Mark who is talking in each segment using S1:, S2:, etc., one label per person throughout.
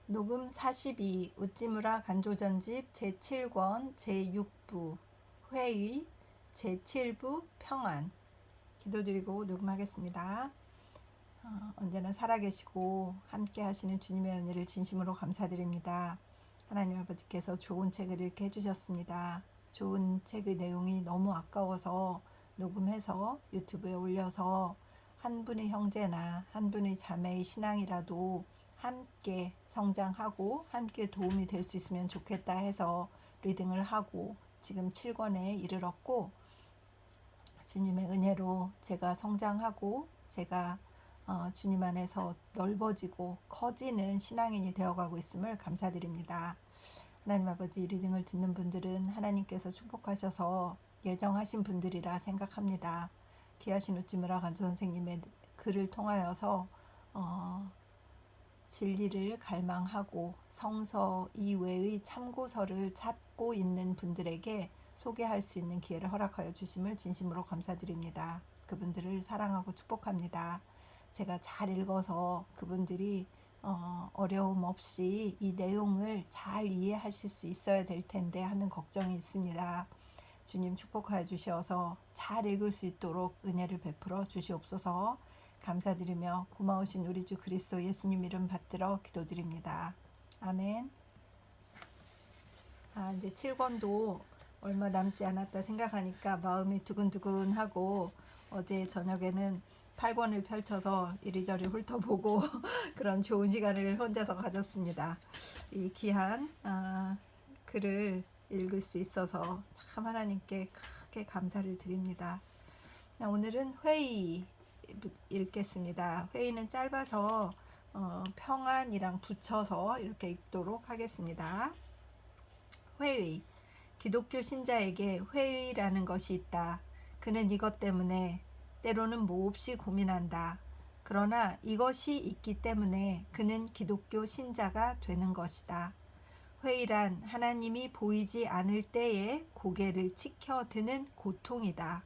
S1: 녹음 42 우찌무라 간조전집 제7권 제6부 회의 제7부 평안 기도드리고 녹음하겠습니다. 언제나 살아계시고 함께 하시는 주님의 은혜를 진심으로 감사드립니다. 하나님 아버지께서 좋은 책을 읽게 해주셨습니다. 좋은 책의 내용이 너무 아까워서 녹음해서 유튜브에 올려서 한 분의 형제나 한 분의 자매의 신앙이라도 함께 성장하고 함께 도움이 될 수 있으면 좋겠다 해서 리딩을 하고 지금 7권에 이르렀고, 주님의 은혜로 제가 성장하고 제가 주님 안에서 넓어지고 커지는 신앙인이 되어가고 있음을 감사드립니다. 하나님 아버지, 리딩을 듣는 분들은 하나님께서 축복하셔서 예정하신 분들이라 생각합니다. 귀하신 우찌무라 간조 선생님의 글을 통하여서 진리를 갈망하고 성서 이외의 참고서를 찾고 있는 분들에게 소개할 수 있는 기회를 허락하여 주심을 진심으로 감사드립니다. 그분들을 사랑하고 축복합니다. 제가 잘 읽어서 그분들이 어려움 없이 이 내용을 잘 이해하실 수 있어야 될 텐데 하는 걱정이 있습니다. 주님 축복하여 주시어서 잘 읽을 수 있도록 은혜를 베풀어 주시옵소서. 감사드리며 고마우신 우리 주 그리스도 예수님 이름 받들어 기도드립니다. 아멘. 이제 7권도 얼마 남지 않았다 생각하니까 마음이 두근두근하고, 어제 저녁에는 8권을 펼쳐서 이리저리 훑어보고 그런 좋은 시간을 혼자서 가졌습니다. 이 귀한 글을 읽을 수 있어서 참 하나님께 크게 감사를 드립니다. 오늘은 회의 읽겠습니다. 회의는 짧아서 평안이랑 붙여서 이렇게 읽도록 하겠습니다. 회의. 기독교 신자에게 회의라는 것이 있다. 그는 이것 때문에 때로는 몹시 고민한다. 그러나 이것이 있기 때문에 그는 기독교 신자가 되는 것이다. 회의란 하나님이 보이지 않을 때에 고개를 치켜드는 고통이다.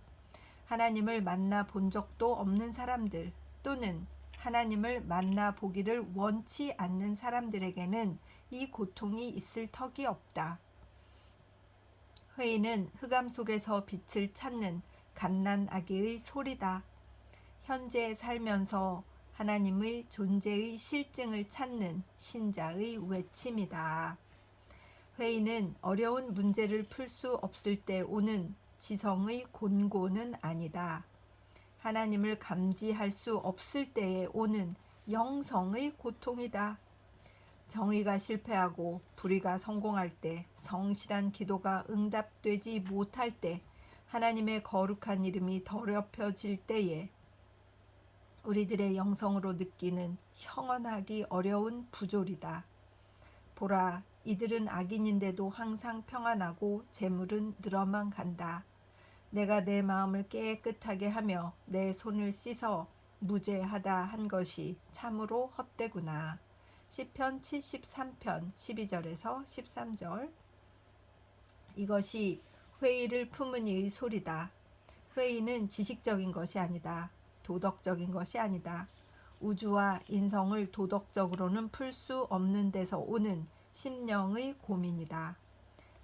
S1: 하나님을 만나 본 적도 없는 사람들, 또는 하나님을 만나 보기를 원치 않는 사람들에게는 이 고통이 있을 턱이 없다. 회의는 흑암 속에서 빛을 찾는 갓난아기의 소리다. 현재 살면서 하나님의 존재의 실증을 찾는 신자의 외침이다. 회의는 어려운 문제를 풀 수 없을 때 오는 지성의 곤고는 아니다. 하나님을 감지할 수 없을 때에 오는 영성의 고통이다. 정의가 실패하고 불의가 성공할 때, 성실한 기도가 응답되지 못할 때, 하나님의 거룩한 이름이 더럽혀질 때에 우리들의 영성으로 느끼는 형언하기 어려운 부조리다. 보라, 이들은 악인인데도 항상 평안하고 재물은 늘어만 간다. 내가 내 마음을 깨끗하게 하며 내 손을 씻어 무죄하다 한 것이 참으로 헛되구나. 시편 73편 12절에서 13절. 이것이 회의를 품은 이의 소리다. 회의는 지식적인 것이 아니다. 도덕적인 것이 아니다. 우주와 인성을 도덕적으로는 풀 수 없는 데서 오는 심령의 고민이다.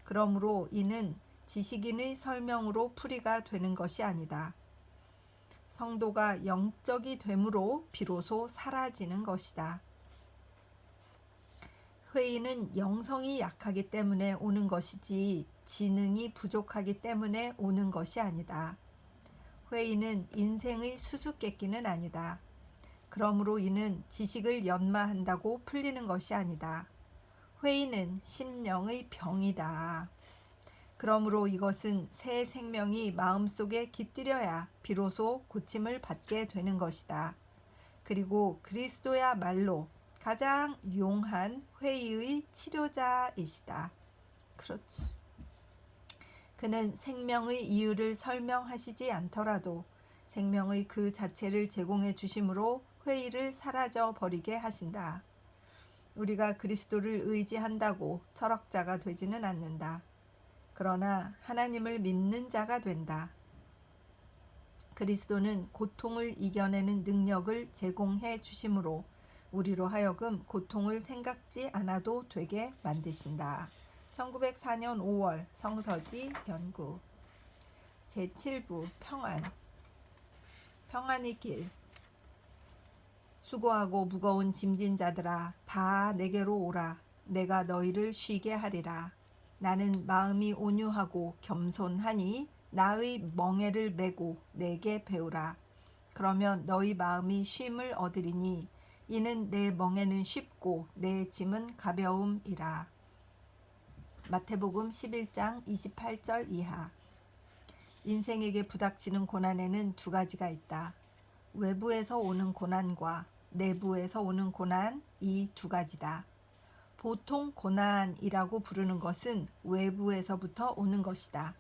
S1: 그러므로 이는 지식인의 설명으로 풀이가 되는 것이 아니다. 성도가 영적이 되므로 비로소 사라지는 것이다. 회의는 영성이 약하기 때문에 오는 것이지 지능이 부족하기 때문에 오는 것이 아니다. 회의는 인생의 수수께끼는 아니다. 그러므로 이는 지식을 연마한다고 풀리는 것이 아니다. 회의는 심령의 병이다. 그러므로 이것은 새 생명이 마음속에 깃들여야 비로소 고침을 받게 되는 것이다. 그리고 그리스도야말로 가장 용한 회의의 치료자이시다. 그렇지. 그는 생명의 이유를 설명하시지 않더라도 생명의 그 자체를 제공해 주심으로 회의를 사라져 버리게 하신다. 우리가 그리스도를 의지한다고 철학자가 되지는 않는다. 그러나 하나님을 믿는 자가 된다. 그리스도는 고통을 이겨내는 능력을 제공해 주심으로 우리로 하여금 고통을 생각지 않아도 되게 만드신다. 1904년 5월 성서지 연구. 제7부 평안. 평안의 길. 수고하고 무거운 짐진 자들아 다 내게로 오라. 내가 너희를 쉬게 하리라. 나는 마음이 온유하고 겸손하니 나의 멍에를 메고 내게 배우라. 그러면 너희 마음이 쉼을 얻으리니 이는 내 멍에는 쉽고 내 짐은 가벼움이라. 마태복음 11장 28절 이하. 인생에게 부닥치는 고난에는 두 가지가 있다. 외부에서 오는 고난과 내부에서 오는 고난, 이 두 가지다. 보통 고난이라고 부르는 것은 외부에서부터 오는 것이다.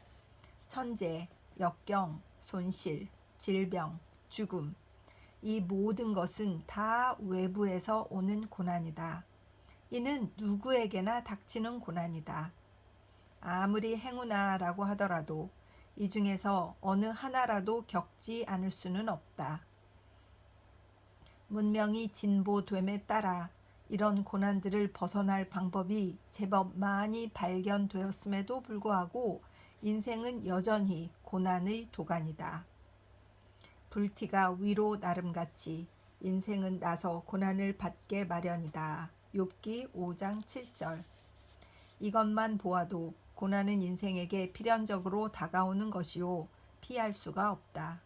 S1: 천재, 역경, 손실, 질병, 죽음, 이 모든 것은 다 외부에서 오는 고난이다. 이는 누구에게나 닥치는 고난이다. 아무리 행운아라고 하더라도 이 중에서 어느 하나라도 겪지 않을 수는 없다. 문명이 진보됨에 따라 이런 고난들을 벗어날 방법이 제법 많이 발견되었음에도 불구하고 인생은 여전히 고난의 도가니다. 불티가 위로 나름같이 인생은 나서 고난을 받게 마련이다. 욥기 5장 7절. 이것만 보아도 고난은 인생에게 필연적으로 다가오는 것이요 피할 수가 없다.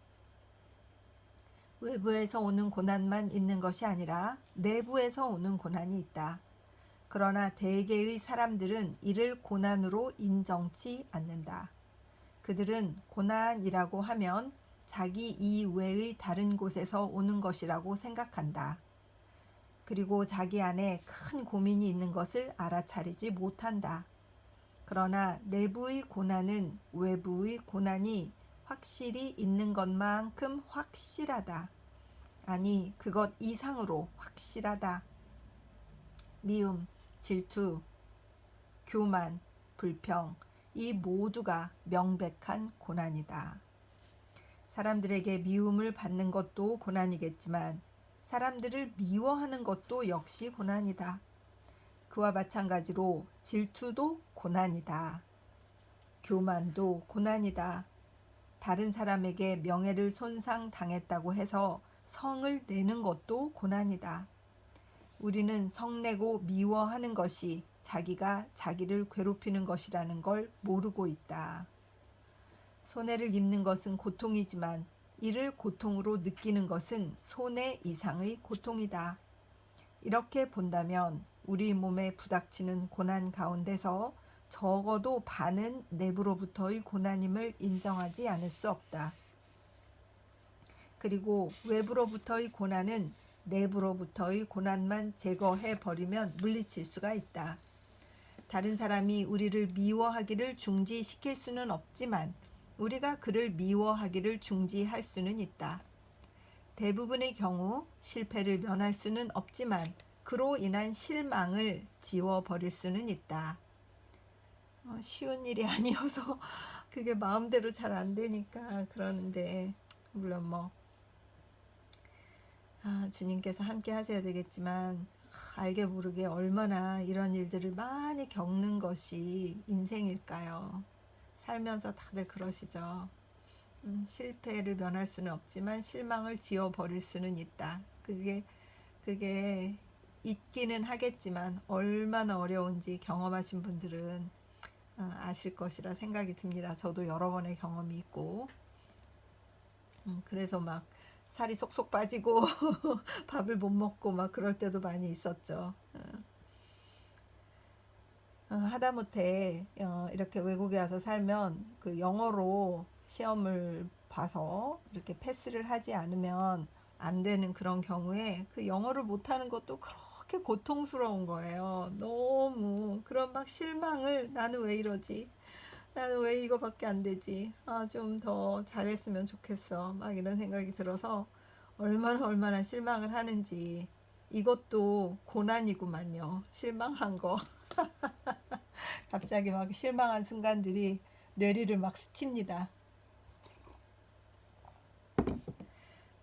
S1: 외부에서 오는 고난만 있는 것이 아니라 내부에서 오는 고난이 있다. 그러나 대개의 사람들은 이를 고난으로 인정치 않는다. 그들은 고난이라고 하면 자기 이외의 다른 곳에서 오는 것이라고 생각한다. 그리고 자기 안에 큰 고민이 있는 것을 알아차리지 못한다. 그러나 내부의 고난은 외부의 고난이 확실히 있는 것만큼 확실하다. 아니, 그것 이상으로 확실하다. 미움, 질투, 교만, 불평, 이 모두가 명백한 고난이다. 사람들에게 미움을 받는 것도 고난이겠지만 사람들을 미워하는 것도 역시 고난이다. 그와 마찬가지로 질투도 고난이다. 교만도 고난이다. 다른 사람에게 명예를 손상당했다고 해서 성을 내는 것도 고난이다. 우리는 성내고 미워하는 것이 자기가 자기를 괴롭히는 것이라는 걸 모르고 있다. 손해를 입는 것은 고통이지만 이를 고통으로 느끼는 것은 손해 이상의 고통이다. 이렇게 본다면 우리 몸에 부닥치는 고난 가운데서 적어도 반은 내부로부터의 고난임을 인정하지 않을 수 없다. 그리고 외부로부터의 고난은 내부로부터의 고난만 제거해 버리면 물리칠 수가 있다. 다른 사람이 우리를 미워하기를 중지시킬 수는 없지만 우리가 그를 미워하기를 중지할 수는 있다. 대부분의 경우 실패를 면할 수는 없지만 그로 인한 실망을 지워버릴 수는 있다. 쉬운 일이 아니어서 그게 마음대로 잘 안 되니까 그러는데 물론 주님께서 함께 하셔야 되겠지만 알게 모르게 얼마나 이런 일들을 많이 겪는 것이 인생일까요? 살면서 다들 그러시죠. 실패를 면할 수는 없지만 실망을 지워버릴 수는 있다. 그게 있기는 하겠지만 얼마나 어려운지 경험하신 분들은 아실 것이라 생각이 듭니다. 저도 여러 번의 경험이 있고 그래서 막 살이 쏙쏙 빠지고 밥을 못 먹고 막 그럴 때도 많이 있었죠. 하다못해 이렇게 외국에 와서 살면 그 영어로 시험을 봐서 이렇게 패스를 하지 않으면 안 되는 그런 경우에 그 영어를 못하는 것도 그렇게 고통스러운 거예요. 너무 그런 막 실망을 나는 왜 이러지? 나는 왜 이거밖에 안 되지? 좀 더 잘했으면 좋겠어. 막 이런 생각이 들어서 얼마나 실망을 하는지 이것도 고난이구만요. 실망한 거. 갑자기 막 실망한 순간들이 뇌리를 막 스칩니다.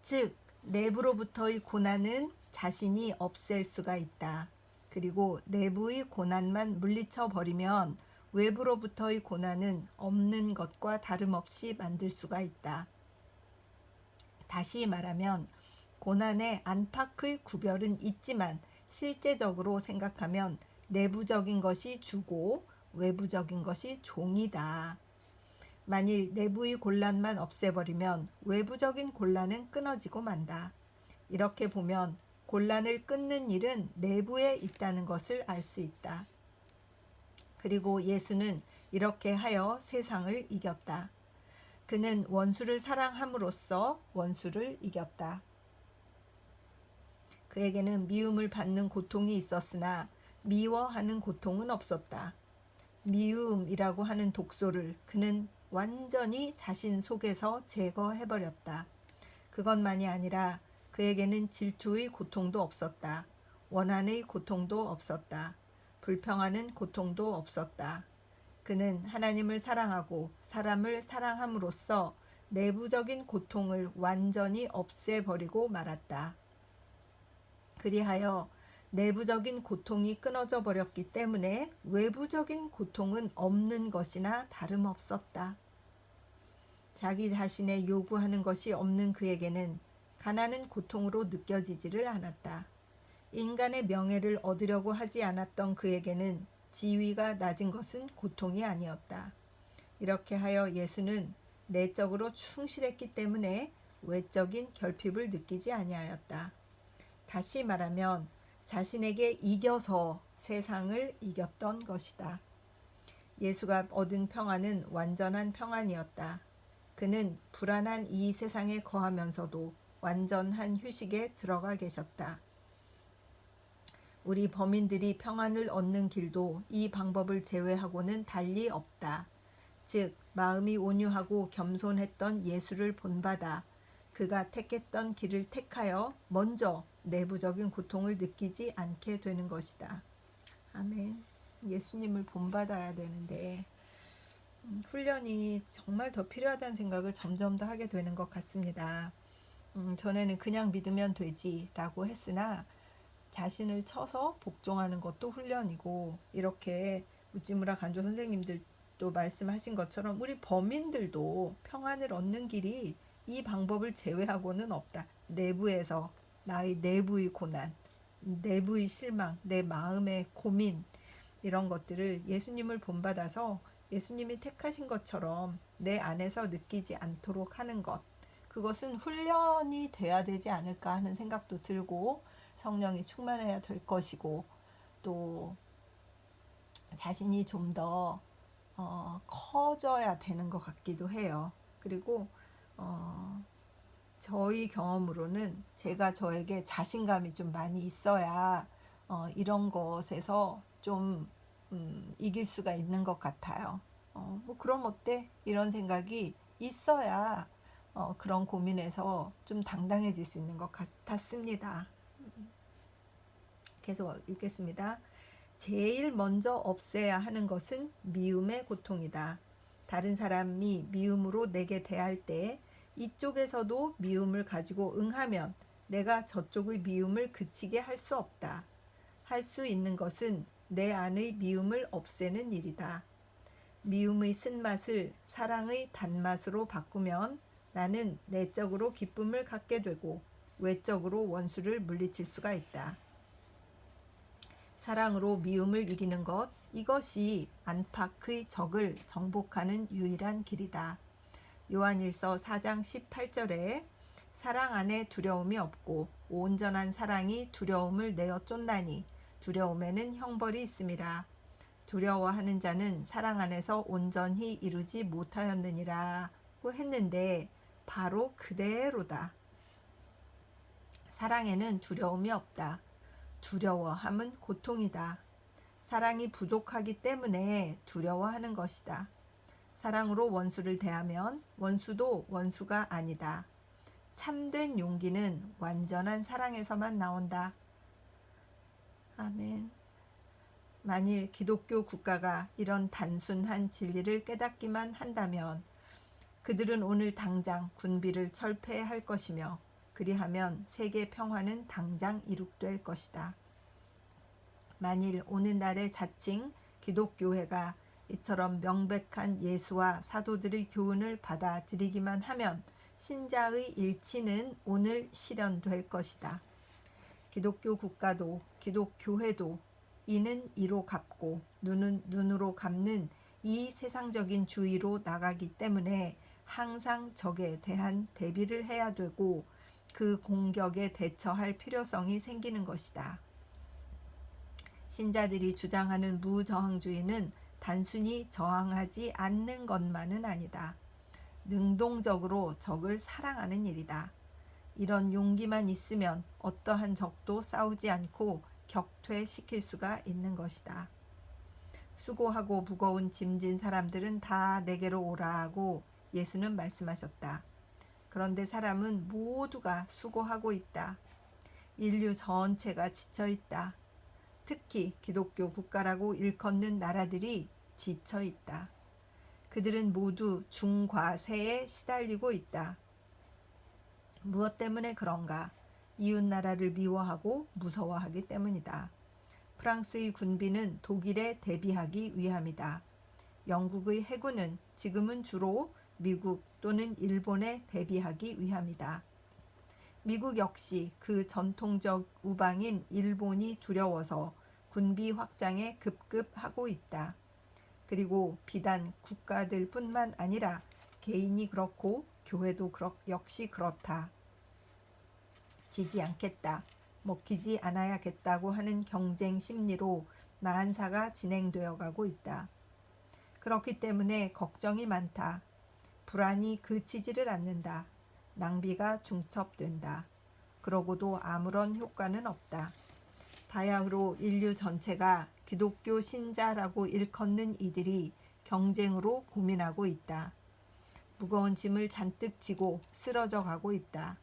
S1: 즉 내부로부터의 고난은 자신이 없앨 수가 있다. 그리고 내부의 고난만 물리쳐 버리면 외부로부터의 고난은 없는 것과 다름없이 만들 수가 있다. 다시 말하면 고난의 안팎의 구별은 있지만 실제적으로 생각하면 내부적인 것이 주고 외부적인 것이 종이다. 만일 내부의 곤란만 없애버리면 외부적인 곤란은 끊어지고 만다. 이렇게 보면 곤란을 끊는 일은 내부에 있다는 것을 알 수 있다. 그리고 예수는 이렇게 하여 세상을 이겼다. 그는 원수를 사랑함으로써 원수를 이겼다. 그에게는 미움을 받는 고통이 있었으나 미워하는 고통은 없었다. 미움이라고 하는 독소를 그는 완전히 자신 속에서 제거해버렸다. 그것만이 아니라 그에게는 질투의 고통도 없었다. 원한의 고통도 없었다. 불평하는 고통도 없었다. 그는 하나님을 사랑하고 사람을 사랑함으로써 내부적인 고통을 완전히 없애버리고 말았다. 그리하여 내부적인 고통이 끊어져 버렸기 때문에 외부적인 고통은 없는 것이나 다름없었다. 자기 자신의 요구하는 것이 없는 그에게는 가난은 고통으로 느껴지지를 않았다. 인간의 명예를 얻으려고 하지 않았던 그에게는 지위가 낮은 것은 고통이 아니었다. 이렇게 하여 예수는 내적으로 충실했기 때문에 외적인 결핍을 느끼지 아니하였다. 다시 말하면 자신에게 이겨서 세상을 이겼던 것이다. 예수가 얻은 평안은 완전한 평안이었다. 그는 불안한 이 세상에 거하면서도 완전한 휴식에 들어가 계셨다. 우리 범인들이 평안을 얻는 길도 이 방법을 제외하고는 달리 없다. 즉 마음이 온유하고 겸손했던 예수를 본받아 그가 택했던 길을 택하여 먼저 내부적인 고통을 느끼지 않게 되는 것이다. 아멘. 예수님을 본받아야 되는데 훈련이 정말 더 필요하다는 생각을 점점 더 하게 되는 것 같습니다. 전에는 그냥 믿으면 되지라고 했으나 자신을 쳐서 복종하는 것도 훈련이고, 이렇게 우찌무라 간조 선생님들도 말씀하신 것처럼 우리 범인들도 평안을 얻는 길이 이 방법을 제외하고는 없다. 내부에서 나의 내부의 고난, 내부의 실망, 내 마음의 고민, 이런 것들을 예수님을 본받아서 예수님이 택하신 것처럼 내 안에서 느끼지 않도록 하는 것, 그것은 훈련이 돼야 되지 않을까 하는 생각도 들고, 성령이 충만해야 될 것이고, 또 자신이 좀 더 커져야 되는 것 같기도 해요. 그리고 저희 경험으로는 제가 저에게 자신감이 좀 많이 있어야 이런 것에서 좀 이길 수가 있는 것 같아요. 뭐 그럼 어때? 이런 생각이 있어야 그런 고민에서 좀 당당해질 수 있는 것 같았습니다. 계속 읽겠습니다. 제일 먼저 없애야 하는 것은 미움의 고통이다. 다른 사람이 미움으로 내게 대할 때 이쪽에서도 미움을 가지고 응하면 내가 저쪽의 미움을 그치게 할 수 없다. 할 수 있는 것은 내 안의 미움을 없애는 일이다. 미움의 쓴맛을 사랑의 단맛으로 바꾸면 나는 내적으로 기쁨을 갖게 되고 외적으로 원수를 물리칠 수가 있다. 사랑으로 미움을 이기는 것, 이것이 안팎의 적을 정복하는 유일한 길이다. 요한일서 4장 18절에 사랑 안에 두려움이 없고 온전한 사랑이 두려움을 내어 쫓나니 두려움에는 형벌이 있음이라. 두려워하는 자는 사랑 안에서 온전히 이루지 못하였느니라고 했는데 바로 그대로다. 사랑에는 두려움이 없다. 두려워함은 고통이다. 사랑이 부족하기 때문에 두려워하는 것이다. 사랑으로 원수를 대하면 원수도 원수가 아니다. 참된 용기는 완전한 사랑에서만 나온다. 아멘. 만일 기독교 국가가 이런 단순한 진리를 깨닫기만 한다면 그들은 오늘 당장 군비를 철폐할 것이며 그리하면 세계 평화는 당장 이룩될 것이다. 만일 오늘날의 자칭 기독교회가 이처럼 명백한 예수와 사도들의 교훈을 받아들이기만 하면 신자의 일치는 오늘 실현될 것이다. 기독교 국가도 기독교회도 이는 이로 갚고 눈은 눈으로 갚는 이 세상적인 주의로 나가기 때문에 항상 적에 대한 대비를 해야 되고 그 공격에 대처할 필요성이 생기는 것이다. 신자들이 주장하는 무저항주의는 단순히 저항하지 않는 것만은 아니다. 능동적으로 적을 사랑하는 일이다. 이런 용기만 있으면 어떠한 적도 싸우지 않고 격퇴시킬 수가 있는 것이다. 수고하고 무거운 짐진 사람들은 다 내게로 오라 하고 예수는 말씀하셨다. 그런데 사람은 모두가 수고하고 있다. 인류 전체가 지쳐 있다. 특히 기독교 국가라고 일컫는 나라들이 지쳐 있다. 그들은 모두 중과세에 시달리고 있다. 무엇 때문에 그런가? 이웃 나라를 미워하고 무서워하기 때문이다. 프랑스의 군비는 독일에 대비하기 위함이다. 영국의 해군은 지금은 주로 미국 또는 일본에 대비하기 위함이다. 미국 역시 그 전통적 우방인 일본이 두려워서 군비 확장에 급급하고 있다. 그리고 비단 국가들 뿐만 아니라 개인이 그렇고 교회도 역시 그렇다. 지지 않겠다, 먹히지 않아야겠다고 하는 경쟁 심리로 만사가 진행되어 가고 있다. 그렇기 때문에 걱정이 많다. 불안이 그치지를 않는다. 낭비가 중첩된다. 그러고도 아무런 효과는 없다. 바야흐로 인류 전체가 기독교 신자라고 일컫는 이들이 경쟁으로 고민하고 있다. 무거운 짐을 잔뜩 지고 쓰러져 가고 있다.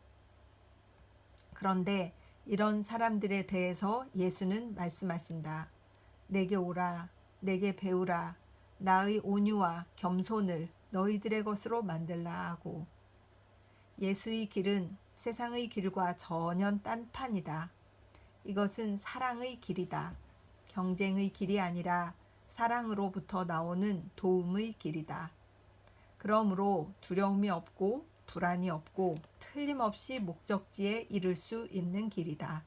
S1: 그런데 이런 사람들에 대해서 예수는 말씀하신다. 내게 오라, 내게 배우라, 나의 온유와 겸손을 너희들의 것으로 만들라 하고. 예수의 길은 세상의 길과 전혀 딴판이다. 이것은 사랑의 길이다. 경쟁의 길이 아니라 사랑으로부터 나오는 도움의 길이다. 그러므로 두려움이 없고 불안이 없고 틀림없이 목적지에 이를 수 있는 길이다.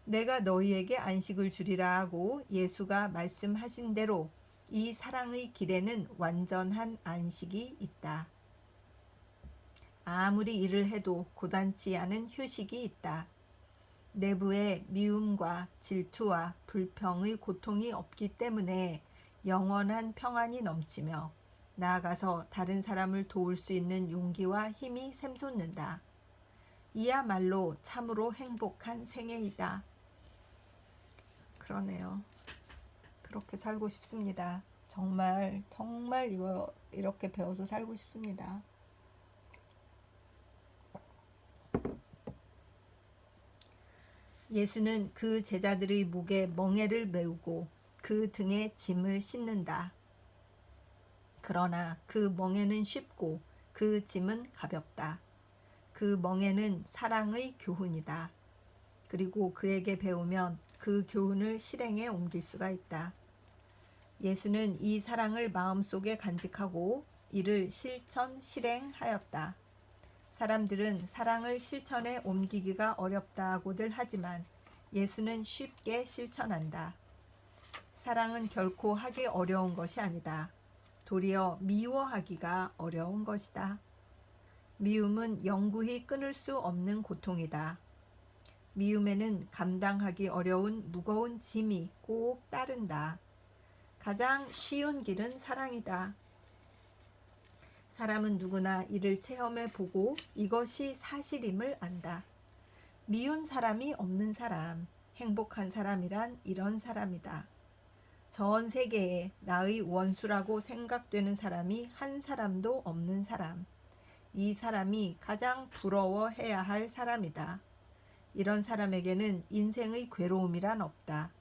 S1: 내가 너희에게 안식을 주리라 하고 예수가 말씀하신 대로 이 사랑의 길에는 완전한 안식이 있다. 아무리 일을 해도 고단치 않은 휴식이 있다. 내부에 미움과 질투와 불평의 고통이 없기 때문에 영원한 평안이 넘치며 나아가서 다른 사람을 도울 수 있는 용기와 힘이 샘솟는다. 이야말로 참으로 행복한 생애이다. 그러네요. 그렇게 살고 싶습니다. 정말 이거 이렇게 배워서 살고 싶습니다. 예수는 그 제자들의 목에 멍에를 메우고 그 등에 짐을 싣는다. 그러나 그 멍에는 쉽고 그 짐은 가볍다. 그 멍에는 사랑의 교훈이다. 그리고 그에게 배우면 그 교훈을 실행에 옮길 수가 있다. 예수는 이 사랑을 마음속에 간직하고 이를 실행하였다. 사람들은 사랑을 실천에 옮기기가 어렵다고들 하지만 예수는 쉽게 실천한다. 사랑은 결코 하기 어려운 것이 아니다. 도리어 미워하기가 어려운 것이다. 미움은 영구히 끊을 수 없는 고통이다. 미움에는 감당하기 어려운 무거운 짐이 꼭 따른다. 가장 쉬운 길은 사랑이다. 사람은 누구나 이를 체험해 보고 이것이 사실임을 안다. 미운 사람이 없는 사람, 행복한 사람이란 이런 사람이다. 전 세계에 나의 원수라고 생각되는 사람이 한 사람도 없는 사람. 이 사람이 가장 부러워해야 할 사람이다. 이런 사람에게는 인생의 괴로움이란 없다.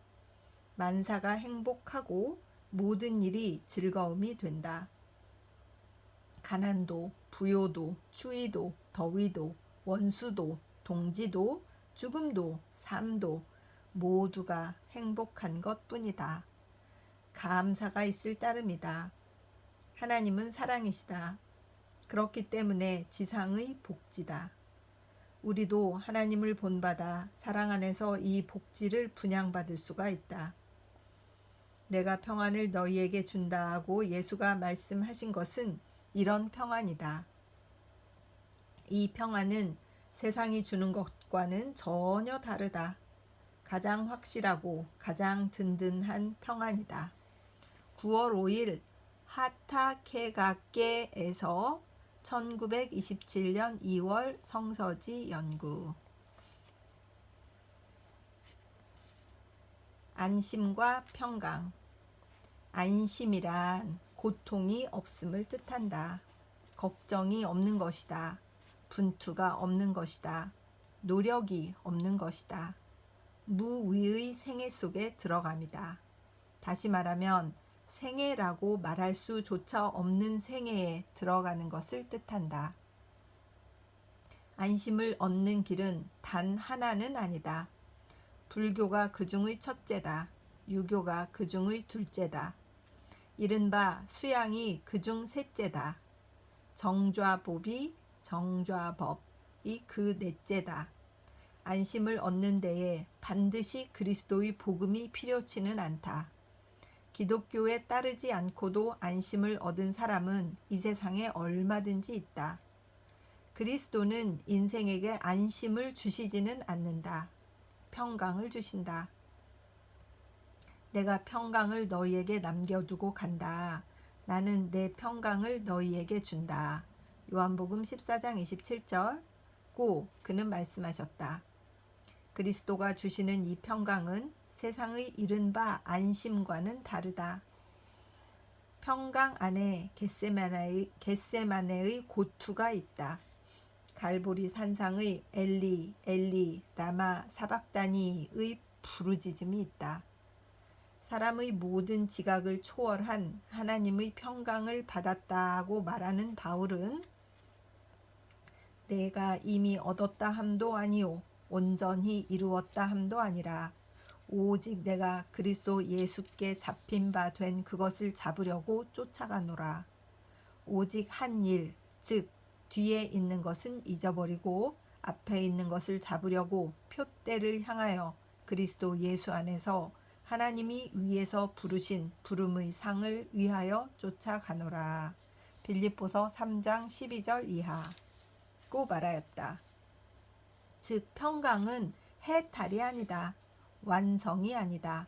S1: 만사가 행복하고 모든 일이 즐거움이 된다. 가난도, 부요도, 추위도, 더위도, 원수도, 동지도, 죽음도, 삶도 모두가 행복한 것뿐이다. 감사가 있을 따름이다. 하나님은 사랑이시다. 그렇기 때문에 지상의 복지다. 우리도 하나님을 본받아 사랑 안에서 이 복지를 분양받을 수가 있다. 내가 평안을 너희에게 준다 하고 예수가 말씀하신 것은 이런 평안이다. 이 평안은 세상이 주는 것과는 전혀 다르다. 가장 확실하고 가장 든든한 평안이다. 9월 5일 하타케가케에서 1927년 2월 성서지 연구. 안심과 평강. 안심이란 고통이 없음을 뜻한다. 걱정이 없는 것이다. 분투가 없는 것이다. 노력이 없는 것이다. 무위의 생애 속에 들어갑니다. 다시 말하면 생애라고 말할 수조차 없는 생애에 들어가는 것을 뜻한다. 안심을 얻는 길은 단 하나는 아니다. 불교가 그 중의 첫째다. 유교가 그 중의 둘째다. 이른바 수양이 그 중 셋째다. 정좌법이 정좌법이 그 넷째다. 안심을 얻는 데에 반드시 그리스도의 복음이 필요치는 않다. 기독교에 따르지 않고도 안심을 얻은 사람은 이 세상에 얼마든지 있다. 그리스도는 인생에게 안심을 주시지는 않는다. 평강을 주신다. 내가 평강을 너희에게 남겨두고 간다. 나는 내 평강을 너희에게 준다. 요한복음 14장 27절. 고 그는 말씀하셨다. 그리스도가 주시는 이 평강은 세상의 이른바 안심과는 다르다. 평강 안에 겟세마네의 고투가 있다. 갈보리 산상의 엘리 엘리 라마 사박다니의 부르짖음이 있다. 사람의 모든 지각을 초월한 하나님의 평강을 받았다고 말하는 바울은 내가 이미 얻었다 함도 아니요 온전히 이루었다 함도 아니라 오직 내가 그리스도 예수께 잡힌 바 된 그것을 잡으려고 쫓아가노라. 오직 한 일, 즉 뒤에 있는 것은 잊어버리고 앞에 있는 것을 잡으려고 표대를 향하여 그리스도 예수 안에서 하나님이 위에서 부르신 부름의 상을 위하여 쫓아가노라. 빌립보서 3장 12절 이하고 말하였다. 즉 평강은 해탈이 아니다. 완성이 아니다.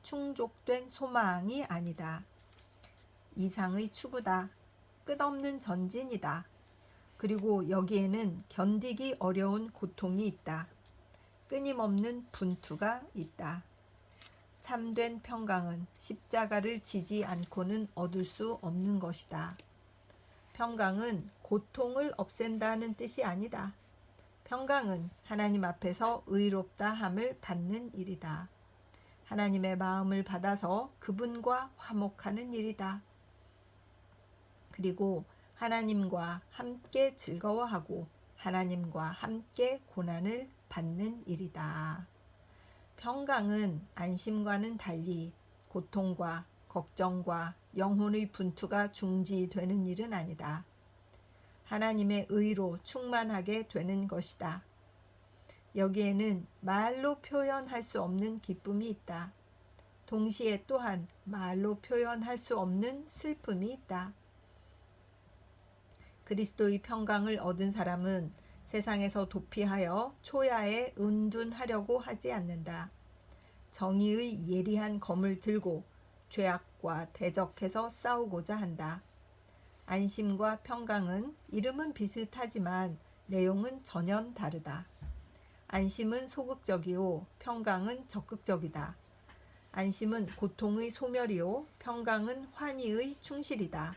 S1: 충족된 소망이 아니다. 이상의 추구다. 끝없는 전진이다. 그리고 여기에는 견디기 어려운 고통이 있다. 끊임없는 분투가 있다. 참된 평강은 십자가를 지지 않고는 얻을 수 없는 것이다. 평강은 고통을 없앤다는 뜻이 아니다. 평강은 하나님 앞에서 의롭다 함을 받는 일이다. 하나님의 마음을 받아서 그분과 화목하는 일이다. 그리고 하나님과 함께 즐거워하고 하나님과 함께 고난을 받는 일이다. 평강은 안심과는 달리 고통과 걱정과 영혼의 분투가 중지되는 일은 아니다. 하나님의 의로 충만하게 되는 것이다. 여기에는 말로 표현할 수 없는 기쁨이 있다. 동시에 또한 말로 표현할 수 없는 슬픔이 있다. 그리스도의 평강을 얻은 사람은 세상에서 도피하여 초야에 은둔하려고 하지 않는다. 정의의 예리한 검을 들고 죄악과 대적해서 싸우고자 한다. 안심과 평강은 이름은 비슷하지만 내용은 전혀 다르다. 안심은 소극적이요 평강은 적극적이다. 안심은 고통의 소멸이요 평강은 환희의 충실이다.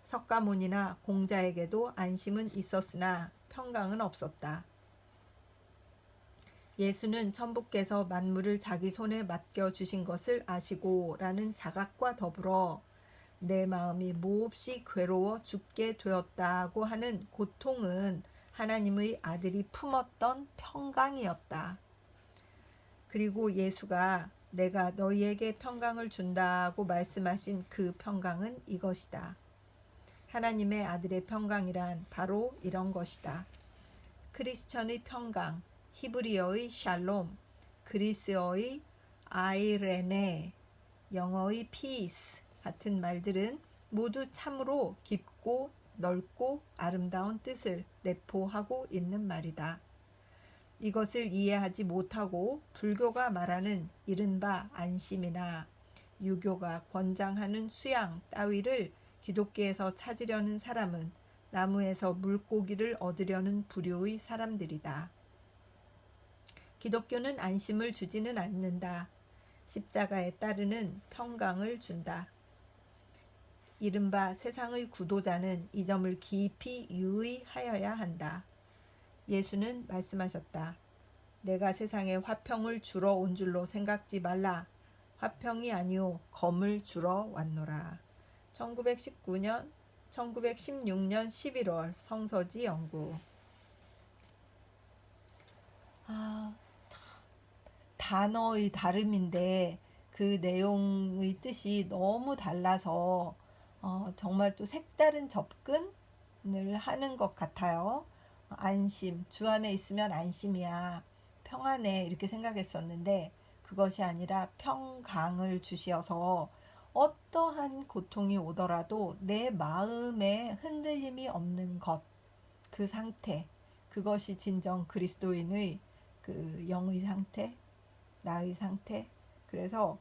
S1: 석가모니나 공자에게도 안심은 있었으나 평강은 없었다. 예수는 천부께서 만물을 자기 손에 맡겨주신 것을 아시고 라는 자각과 더불어 내 마음이 몹시 괴로워 죽게 되었다고 하는 고통은 하나님의 아들이 품었던 평강이었다. 그리고 예수가 내가 너희에게 평강을 준다고 말씀하신 그 평강은 이것이다. 하나님의 아들의 평강이란 바로 이런 것이다. 크리스천의 평강, 히브리어의 샬롬, 그리스어의 아이레네, 영어의 피스 같은 말들은 모두 참으로 깊고 넓고 아름다운 뜻을 내포하고 있는 말이다. 이것을 이해하지 못하고 불교가 말하는 이른바 안심이나 유교가 권장하는 수양 따위를 기독교에서 찾으려는 사람은 나무에서 물고기를 얻으려는 부류의 사람들이다. 기독교는 안심을 주지는 않는다. 십자가에 따르는 평강을 준다. 이른바 세상의 구도자는 이 점을 깊이 유의하여야 한다. 예수는 말씀하셨다. 내가 세상에 화평을 주러 온 줄로 생각지 말라. 화평이 아니오 검을 주러 왔노라. 1916년 11월 성서지 연구. 단어의 다름인데 그 내용의 뜻이 너무 달라서 정말 또 색다른 접근을 하는 것 같아요. 안심, 주 안에 있으면 안심이야, 평안해 이렇게 생각했었는데 그것이 아니라 평강을 주시어서 어떠한 고통이 오더라도 내 마음에 흔들림이 없는 것, 그 상태, 그것이 진정 그리스도인의 그 영의 상태, 나의 상태. 그래서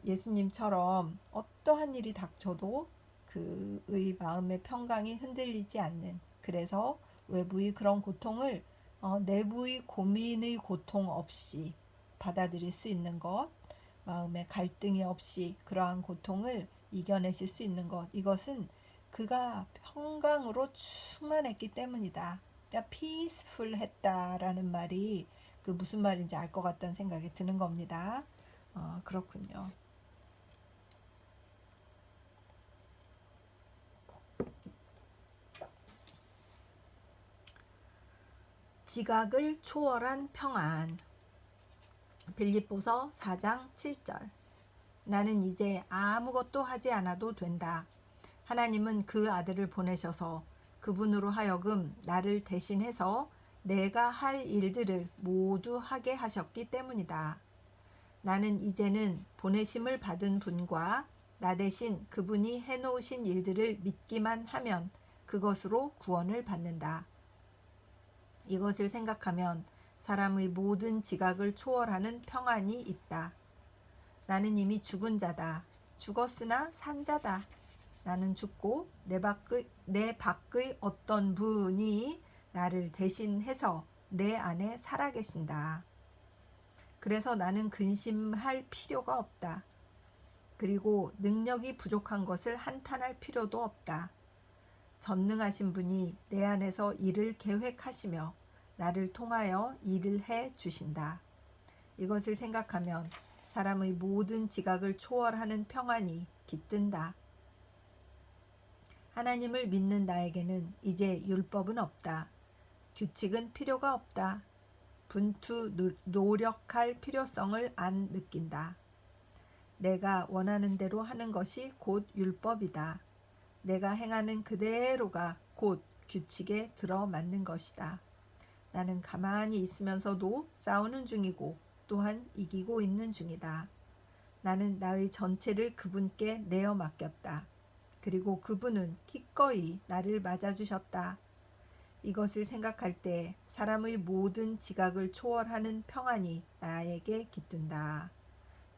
S1: 예수님처럼 어떠한 일이 닥쳐도 그의 마음의 평강이 흔들리지 않는, 그래서 외부의 그런 고통을 내부의 고민의 고통 없이 받아들일 수 있는 것, 마음의 갈등이 없이 그러한 고통을 이겨내실 수 있는 것, 이것은 그가 평강으로 충만했기 때문이다. 그러니까 peaceful 했다라는 말이 그 무슨 말인지 알 것 같다는 생각이 드는 겁니다. 그렇군요. 지각을 초월한 평안. 빌립보서 4장 7절. 나는 이제 아무것도 하지 않아도 된다. 하나님은 그 아들을 보내셔서 그분으로 하여금 나를 대신해서 내가 할 일들을 모두 하게 하셨기 때문이다. 나는 이제는 보내심을 받은 분과 나 대신 그분이 해놓으신 일들을 믿기만 하면 그것으로 구원을 받는다. 이것을 생각하면 사람의 모든 지각을 초월하는 평안이 있다. 나는 이미 죽은 자다. 죽었으나 산 자다. 나는 죽고 내 밖의 어떤 분이 나를 대신해서 내 안에 살아계신다. 그래서 나는 근심할 필요가 없다. 그리고 능력이 부족한 것을 한탄할 필요도 없다. 전능하신 분이 내 안에서 일을 계획하시며 나를 통하여 일을 해 주신다. 이것을 생각하면 사람의 모든 지각을 초월하는 평안이 깃든다. 하나님을 믿는 나에게는 이제 율법은 없다. 규칙은 필요가 없다. 분투 노력할 필요성을 안 느낀다. 내가 원하는 대로 하는 것이 곧 율법이다. 내가 행하는 그대로가 곧 규칙에 들어맞는 것이다. 나는 가만히 있으면서도 싸우는 중이고 또한 이기고 있는 중이다. 나는 나의 전체를 그분께 내어 맡겼다. 그리고 그분은 기꺼이 나를 맞아주셨다. 이것을 생각할 때 사람의 모든 지각을 초월하는 평안이 나에게 깃든다.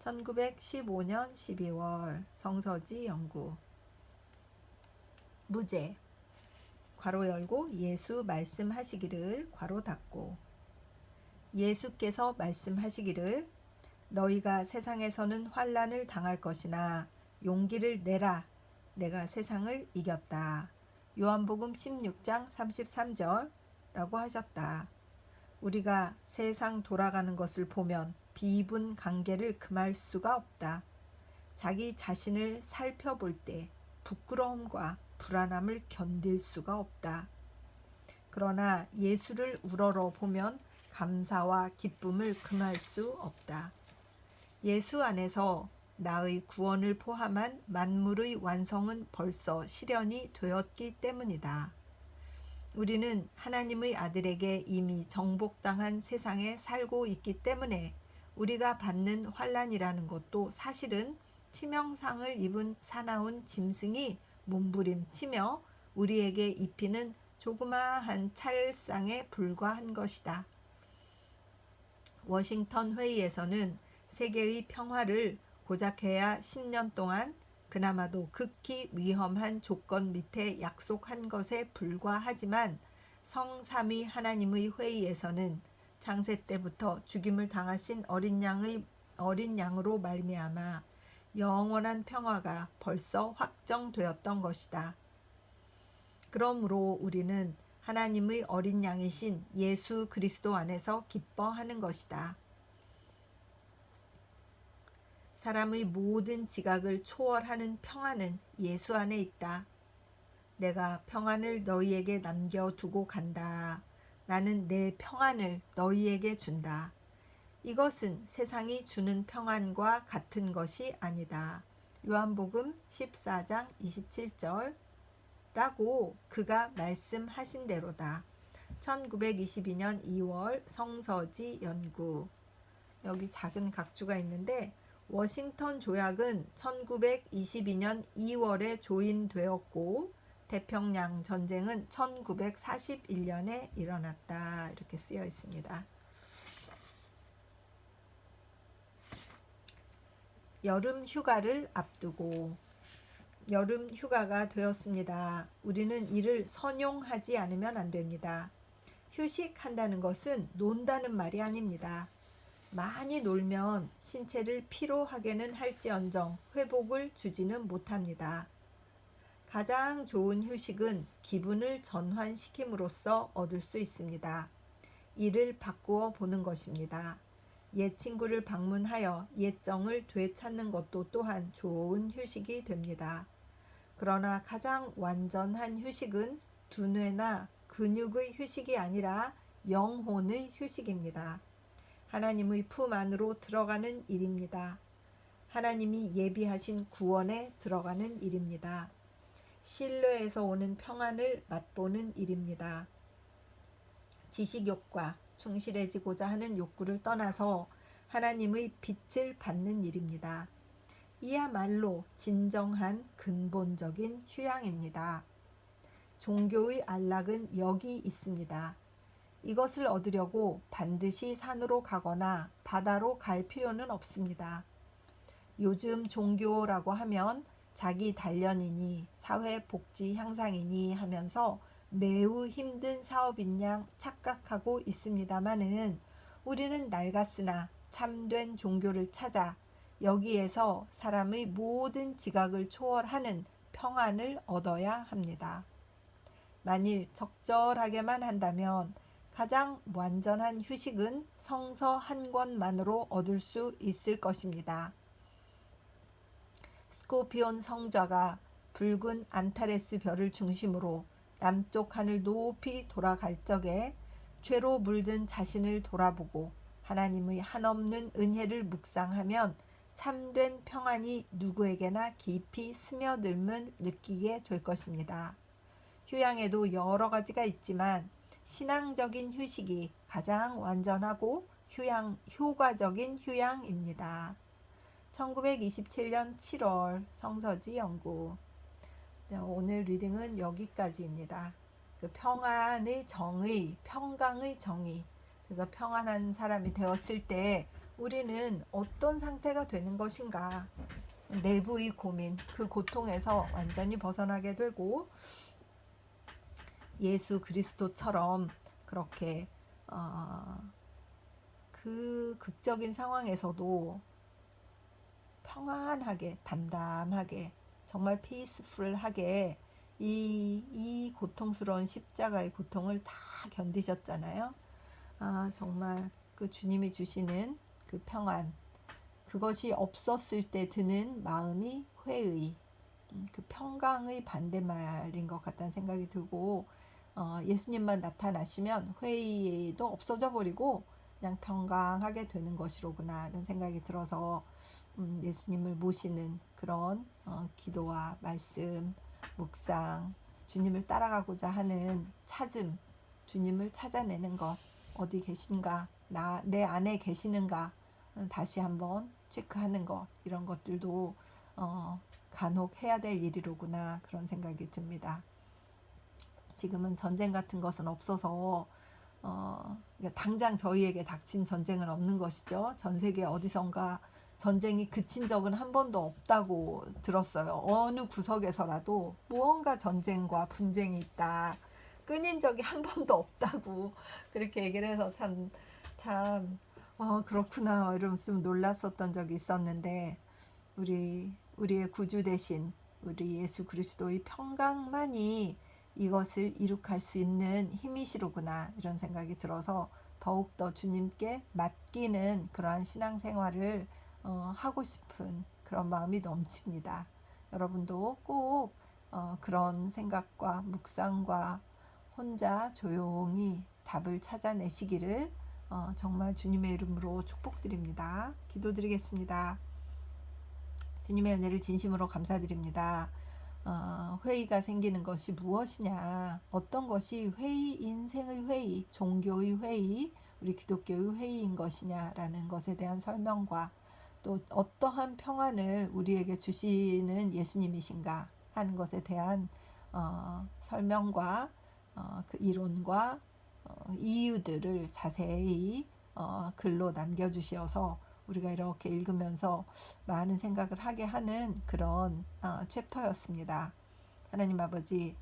S1: 1915년 12월 성서지 연구. 무제 괄호 열고 예수 말씀하시기를 괄호 닫고. 예수께서 말씀하시기를 너희가 세상에서는 환난을 당할 것이나 용기를 내라. 내가 세상을 이겼다. 요한복음 16장 33절라고 하셨다. 우리가 세상 돌아가는 것을 보면 비분관계를 금할 수가 없다. 자기 자신을 살펴볼 때 부끄러움과 불안함을 견딜 수가 없다. 그러나 예수를 우러러 보면 감사와 기쁨을 금할 수 없다. 예수 안에서 나의 구원을 포함한 만물의 완성은 벌써 실현이 되었기 때문이다. 우리는 하나님의 아들에게 이미 정복당한 세상에 살고 있기 때문에 우리가 받는 환난이라는 것도 사실은 치명상을 입은 사나운 짐승이 몸부림치며 우리에게 입히는 조그마한 찰상에 불과한 것이다. 워싱턴 회의에서는 세계의 평화를 고작 해야 10년 동안 그나마도 극히 위험한 조건 밑에 약속한 것에 불과하지만 성삼위 하나님의 회의에서는 창세 때부터 죽임을 당하신 어린 양으로 말미암아 영원한 평화가 벌써 확정되었던 것이다. 그러므로 우리는 하나님의 어린 양이신 예수 그리스도 안에서 기뻐하는 것이다. 사람의 모든 지각을 초월하는 평안은 예수 안에 있다. 내가 평안을 너희에게 남겨두고 간다. 나는 내 평안을 너희에게 준다. 이것은 세상이 주는 평안과 같은 것이 아니다. 요한복음 14장 27절 라고 그가 말씀하신 대로다. 1922년 2월 성서지 연구. 여기 작은 각주가 있는데 워싱턴 조약은 1922년 2월에 조인되었고 태평양 전쟁은 1941년에 일어났다. 이렇게 쓰여 있습니다. 여름 휴가를 앞두고 여름 휴가가 되었습니다. 우리는 이를 선용하지 않으면 안 됩니다. 휴식한다는 것은 논다는 말이 아닙니다. 많이 놀면 신체를 피로하게는 할지언정 회복을 주지는 못합니다. 가장 좋은 휴식은 기분을 전환시킴으로써 얻을 수 있습니다. 이를 바꾸어 보는 것입니다. 옛 친구를 방문하여 옛 정을 되찾는 것도 또한 좋은 휴식이 됩니다. 그러나 가장 완전한 휴식은 두뇌나 근육의 휴식이 아니라 영혼의 휴식입니다. 하나님의 품 안으로 들어가는 일입니다. 하나님이 예비하신 구원에 들어가는 일입니다. 신뢰에서 오는 평안을 맛보는 일입니다. 지식욕과 충실해지고자 하는 욕구를 떠나서 하나님의 빛을 받는 일입니다. 이야말로 진정한 근본적인 휴양입니다. 종교의 안락은 여기 있습니다. 이것을 얻으려고 반드시 산으로 가거나 바다로 갈 필요는 없습니다. 요즘 종교라고 하면 자기 단련이니 사회복지 향상이니 하면서 매우 힘든 사업인 양 착각하고 있습니다마는 우리는 낡았으나 참된 종교를 찾아 여기에서 사람의 모든 지각을 초월하는 평안을 얻어야 합니다. 만일 적절하게만 한다면 가장 완전한 휴식은 성서 한 권만으로 얻을 수 있을 것입니다. 스코피온 성좌가 붉은 안타레스 별을 중심으로 남쪽 하늘 높이 돌아갈 적에 죄로 물든 자신을 돌아보고 하나님의 한없는 은혜를 묵상하면 참된 평안이 누구에게나 깊이 스며들음을 느끼게 될 것입니다. 휴양에도 여러 가지가 있지만 신앙적인 휴식이 가장 완전하고 효과적인 휴양입니다. 1927년 7월 성서지 연구. 오늘 리딩은 여기까지입니다. 그 평안의 정의, 평강의 정의. 그래서 평안한 사람이 되었을 때 우리는 어떤 상태가 되는 것인가? 내부의 고민, 그 고통에서 완전히 벗어나게 되고 예수 그리스도처럼 그렇게 그 극적인 상황에서도 평안하게, 담담하게, 정말 피스풀하게 이 고통스러운 십자가의 고통을 다 견디셨잖아요. 정말 그 주님이 주시는 그 평안, 그것이 없었을 때 드는 마음이 회의, 그 평강의 반대말인 것 같다는 생각이 들고 예수님만 나타나시면 회의도 없어져 버리고 그냥 평강하게 되는 것이로구나 이런 생각이 들어서 예수님을 모시는 그런 기도와 말씀, 묵상, 주님을 따라가고자 하는 찾음, 주님을 찾아내는 것, 어디 계신가, 내 안에 계시는가 다시 한번 체크하는 것, 이런 것들도 간혹 해야 될 일이로구나 그런 생각이 듭니다. 지금은 전쟁 같은 것은 없어서 그러니까 당장 저희에게 닥친 전쟁은 없는 것이죠. 전 세계 어디선가 전쟁이 그친 적은 한 번도 없다고 들었어요. 어느 구석에서라도 무언가 전쟁과 분쟁이 있다. 끊인 적이 한 번도 없다고 그렇게 얘기를 해서 참, 그렇구나 이러면서 좀 놀랐었던 적이 있었는데 우리의 구주 대신 우리 예수 그리스도의 평강만이 이것을 이룩할 수 있는 힘이시로구나 이런 생각이 들어서 더욱더 주님께 맡기는 그러한 신앙생활을 하고 싶은 그런 마음이 넘칩니다. 여러분도 꼭 그런 생각과 묵상과 혼자 조용히 답을 찾아내시기를 정말 주님의 이름으로 축복드립니다. 기도드리겠습니다. 주님의 은혜를 진심으로 감사드립니다. 회의가 생기는 것이 무엇이냐, 어떤 것이 인생의 회의, 종교의 회의, 우리 기독교의 회의인 것이냐라는 것에 대한 설명과 또 어떠한 평안을 우리에게 주시는 예수님이신가 하는 것에 대한 설명과 그 이론과 이유들을 자세히 글로 남겨주시어서 우리가 이렇게 읽으면서 많은 생각을 하게 하는 그런 챕터였습니다. 하나님 아버지,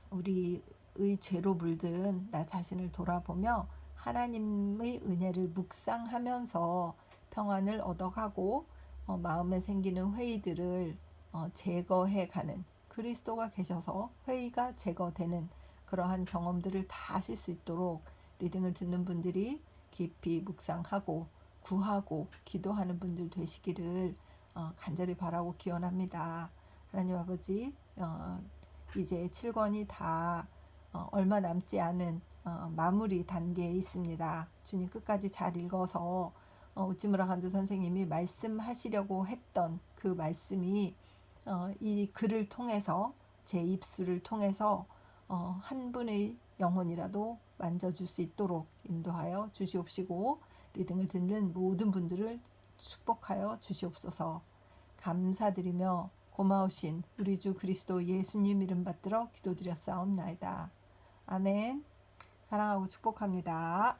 S1: 우리의 죄로 물든 나 자신을 돌아보며 하나님의 은혜를 묵상하면서 평안을 얻어가고 마음에 생기는 회의들을 제거해가는, 그리스도가 계셔서 회의가 제거되는 그러한 경험들을 다 하실 수 있도록 리딩을 듣는 분들이 깊이 묵상하고 구하고 기도하는 분들 되시기를 간절히 바라고 기원합니다. 하나님 아버지, 이제 7권이 다 얼마 남지 않은 마무리 단계에 있습니다. 주님 끝까지 잘 읽어서 우찌무라 간주 선생님이 말씀하시려고 했던 그 말씀이 이 글을 통해서, 제 입술을 통해서 한 분의 영혼이라도 만져줄 수 있도록 인도하여 주시옵시고, 리딩을 듣는 모든 분들을 축복하여 주시옵소서. 감사드리며 고마우신 우리 주 그리스도 예수님 이름 받들어 기도드렸사옵나이다. 아멘. 사랑하고 축복합니다.